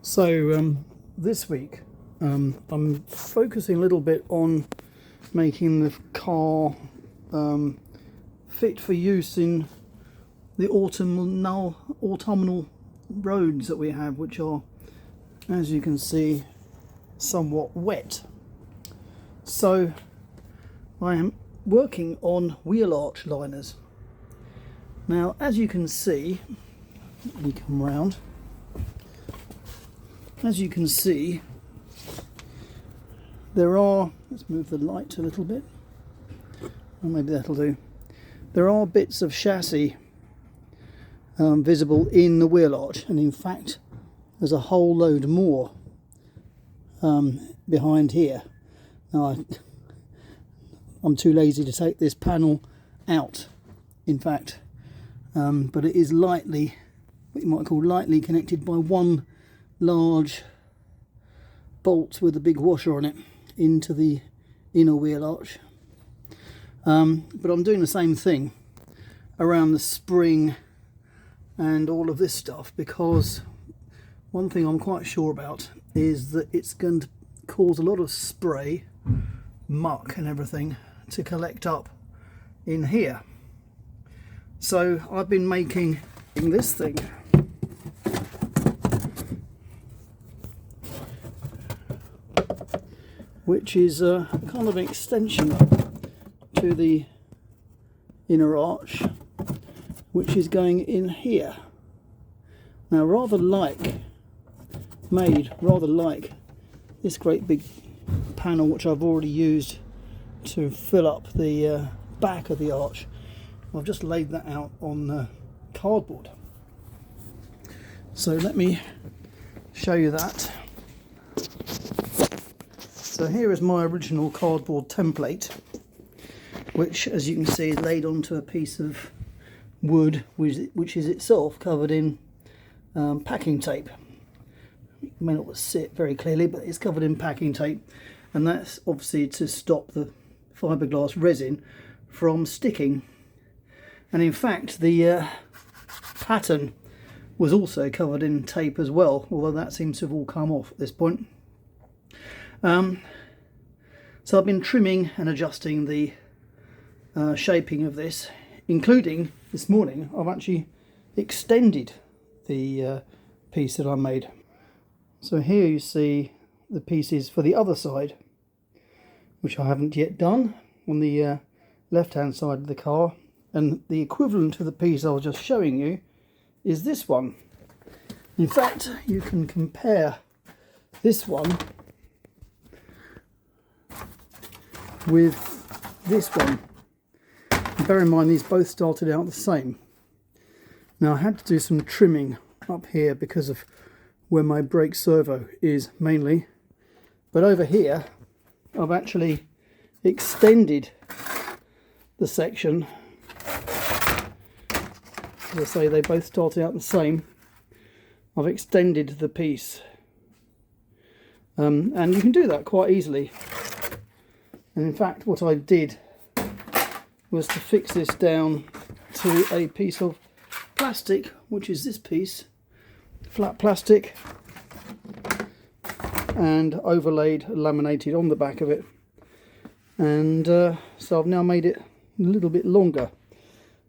So this week I'm focusing a little bit on making the car fit for use in the autumnal roads that we have, which are, as you can see, somewhat wet. So I am working on wheel arch liners. Now, as you can see, let me come round. As you can see, there are, let's move the light a little bit, or maybe that'll do. There are bits of chassis visible in the wheel arch, and in fact there's a whole load more behind here. Now I'm too lazy to take this panel out, in fact, but it is lightly, what you might call lightly connected by one large bolt with a big washer on it into the inner wheel arch. But I'm doing the same thing around the spring and all of this stuff, because one thing I'm quite sure about is that it's going to cause a lot of spray, muck and everything to collect up in here. So I've been making this thing, which is a kind of an extension to the inner arch, which is going in here. Now, rather like this great big panel which I've already used to fill up the back of the arch, I've just laid that out on cardboard. So let me show you that. So here is my original cardboard template, which, as you can see, is laid onto a piece of wood which is itself covered in packing tape. You may not see it very clearly, but it's covered in packing tape, and that's obviously to stop the fiberglass resin from sticking. And in fact, the pattern was also covered in tape as well, although that seems to have all come off at this point. So I've been trimming and adjusting the shaping of this, including this morning I've actually extended the piece that I made. So here you see the pieces for the other side, which I haven't yet done, on the left hand side of the car, and the equivalent to the piece I was just showing you is this one. In fact, you can compare this one with this one. And bear in mind, these both started out the same. Now, I had to do some trimming up here because of where my brake servo is mainly, but over here I've actually extended the section. As I say, they both started out the same. I've extended the piece, and you can do that quite easily. And in fact, what I did was to fix this down to a piece of plastic, which is this piece, flat plastic, and overlaid, laminated on the back of it. And so I've now made it a little bit longer,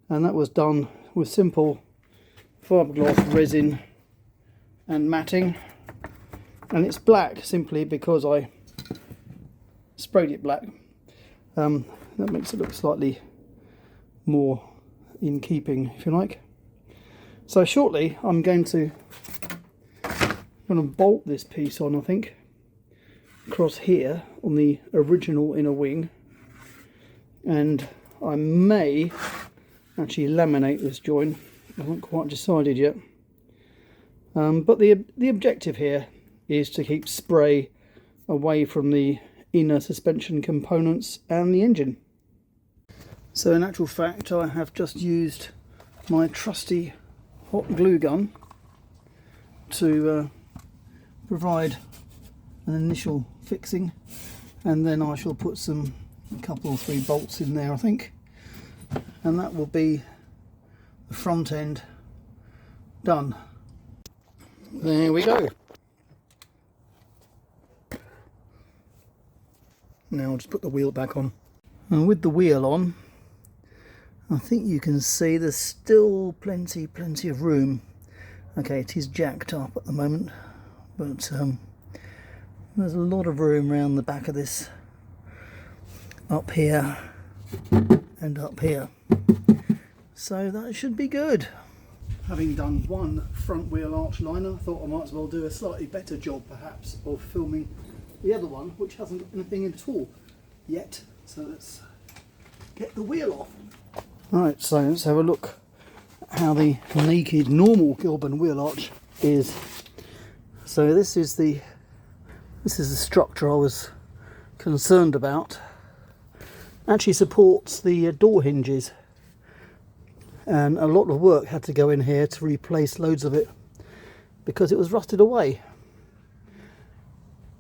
and that was done with simple fiberglass resin and matting. And it's black simply because I sprayed it black. That makes it look slightly more in keeping, if you like. So shortly I'm going to bolt this piece on, I think, across here on the original inner wing, and I may actually laminate this joint. I haven't quite decided yet, but the objective here is to keep spray away from the inner suspension components and the engine. So in actual fact, I have just used my trusty hot glue gun to provide an initial fixing, and then I shall put a couple or three bolts in there, I think, and that will be the front end done. There we go. Now I'll just put the wheel back on. And with the wheel on, I think you can see there's still plenty of room. Okay, it is jacked up at the moment, but there's a lot of room around the back of this, up here and up here. So that should be good. Having done one front wheel arch liner, I thought I might as well do a slightly better job perhaps of filming the other one, which hasn't got anything in at all yet. So let's get the wheel off. Right, so let's have a look at how the naked normal Gilburn wheel arch is. So this is the structure I was concerned about. Actually supports the door hinges, and a lot of work had to go in here to replace loads of it because it was rusted away.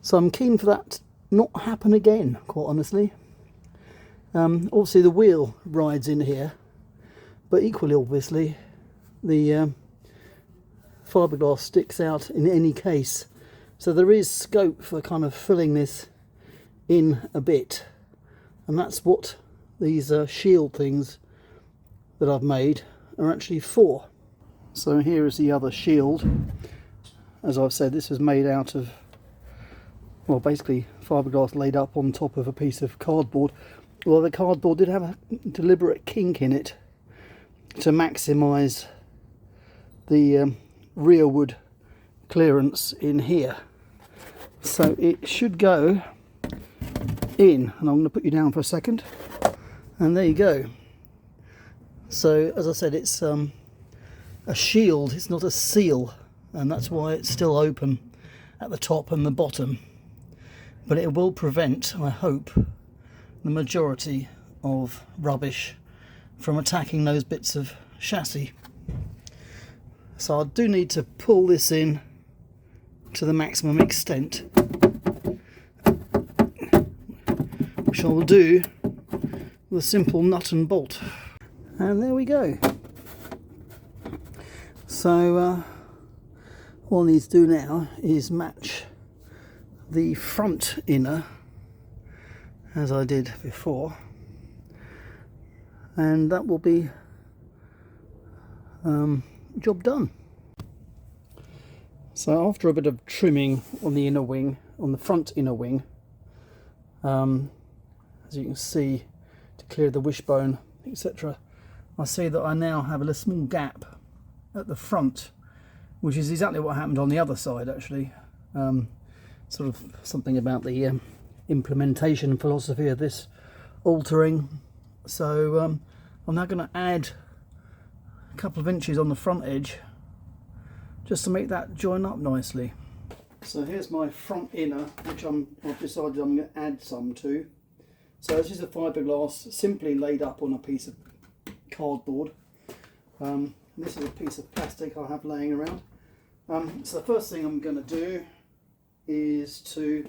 So I'm keen for that to not happen again, quite honestly. Obviously the wheel rides in here, but equally obviously the fiberglass sticks out in any case. So there is scope for kind of filling this in a bit, and that's what these shield things that I've made are actually for. So here is the other shield. As I've said, this was made out of, well, basically fiberglass laid up on top of a piece of cardboard. Well, the cardboard did have a deliberate kink in it to maximise the rear wood clearance in here. So it should go in, and I'm going to put you down for a second, and there you go. So as I said, it's a shield, it's not a seal, and that's why it's still open at the top and the bottom, but it will prevent, I hope, the majority of rubbish from attacking those bits of chassis. So I do need to pull this in to the maximum extent, which I will do with a simple nut and bolt. And there we go. So all I need to do now is match the front inner as I did before, and that will be job done. So after a bit of trimming on the inner wing, on the front inner wing, as you can see, to clear the wishbone, etc., I see that I now have a small gap at the front, which is exactly what happened on the other side actually. Sort of something about the implementation philosophy of this altering. So I'm now going to add a couple of inches on the front edge just to make that join up nicely. So here's my front inner, which I've decided I'm going to add some to. So this is a fiberglass simply laid up on a piece of cardboard. This is a piece of plastic I have laying around. So the first thing I'm going to do is to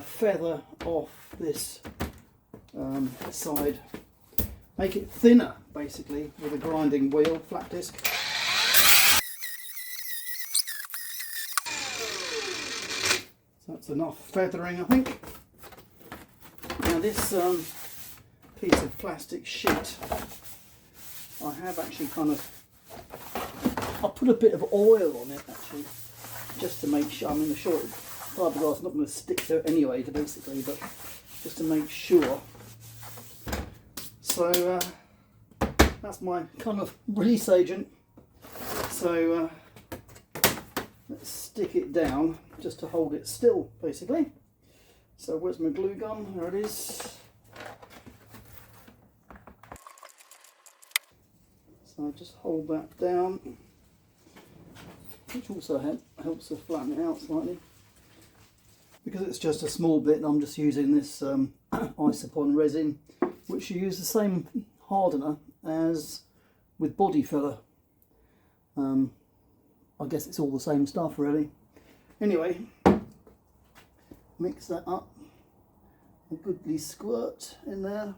feather off this side, make it thinner basically with a grinding wheel, flat disc. So that's enough feathering, I think. Now this piece of plastic sheet, I have actually I put a bit of oil on it actually, just to make sure. I mean, the short fiberglass is not going to stick to it anyway, basically, but just to make sure. So that's my kind of release agent. So let's stick it down just to hold it still, basically. So where's my glue gun? There it is. So I just hold that down, which also helps to flatten it out slightly. Because it's just a small bit, I'm just using this Isopon resin, which you use the same hardener as with body filler. I guess it's all the same stuff really. Anyway, mix that up, a goodly squirt in there.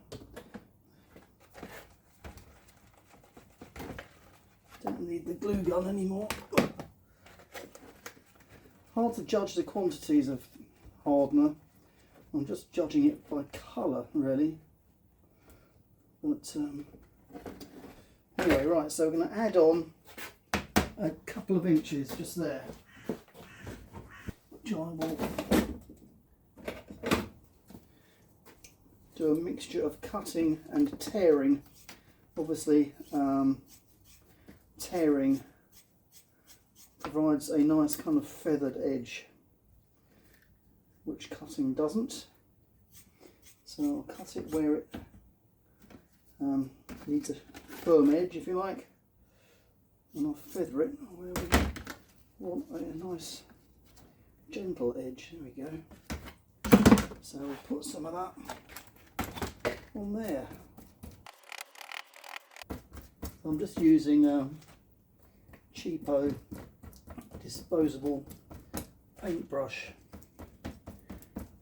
Don't need the glue gun anymore. Hard to judge the quantities of hardener. I'm just judging it by colour really, but anyway, right, so we're going to add on a couple of inches just there, which I will do a mixture of cutting and tearing. Obviously tearing provides a nice kind of feathered edge, which cutting doesn't. So I'll cut it where it needs a firm edge, if you like, and I'll feather it where we want a nice gentle edge. There we go. So we'll put some of that on there. I'm just using a cheapo disposable paintbrush.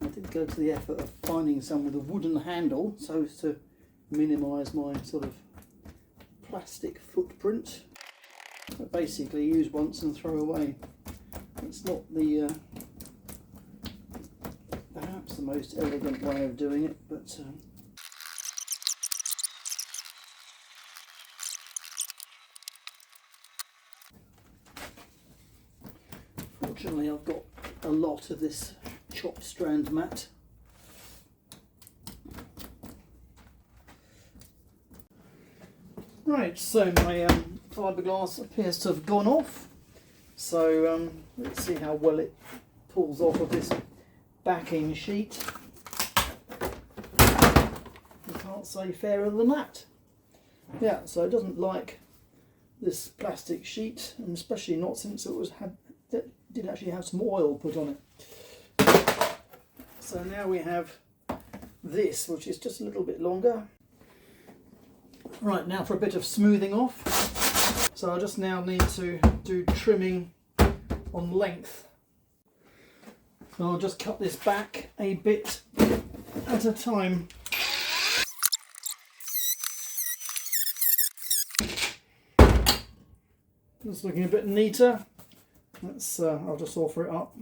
I did go to the effort of finding some with a wooden handle so as to minimise my sort of plastic footprint. But basically use once and throw away. It's not the perhaps the most elegant way of doing it, but fortunately I've got a lot of this chopped strand mat. Right, so my fiberglass appears to have gone off, so let's see how well it pulls off of this backing sheet. You can't say fairer than that. Yeah, so it doesn't like this plastic sheet, and especially not since it did actually have some oil put on it. So now we have this, which is just a little bit longer. Right, now for a bit of smoothing off. So I just now need to do trimming on length. So I'll just cut this back a bit at a time. It's looking a bit neater. Let's I'll just offer it up.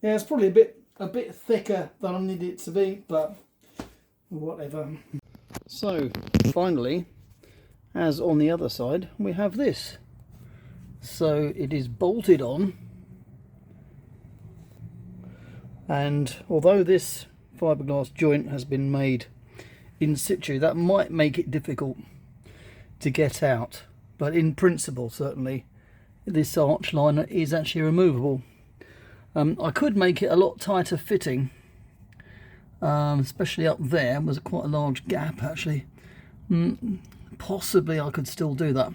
Yeah, it's probably a bit thicker than I need it to be, but whatever. So finally, as on the other side, we have this. So it is bolted on, and although this fiberglass joint has been made in situ, that might make it difficult to get out, but in principle certainly this arch liner is actually removable. I could make it a lot tighter fitting, especially up there was quite a large gap actually. Possibly I could still do that,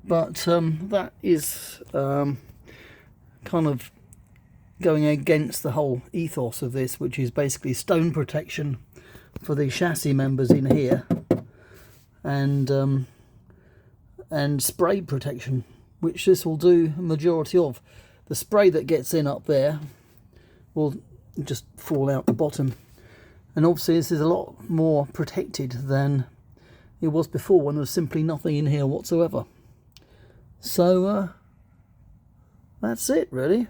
but that is kind of going against the whole ethos of this, which is basically stone protection for the chassis members in here, and spray protection, which this will do a majority of. The spray that gets in up there will just fall out the bottom, and obviously this is a lot more protected than it was before when there was simply nothing in here whatsoever. So that's it really.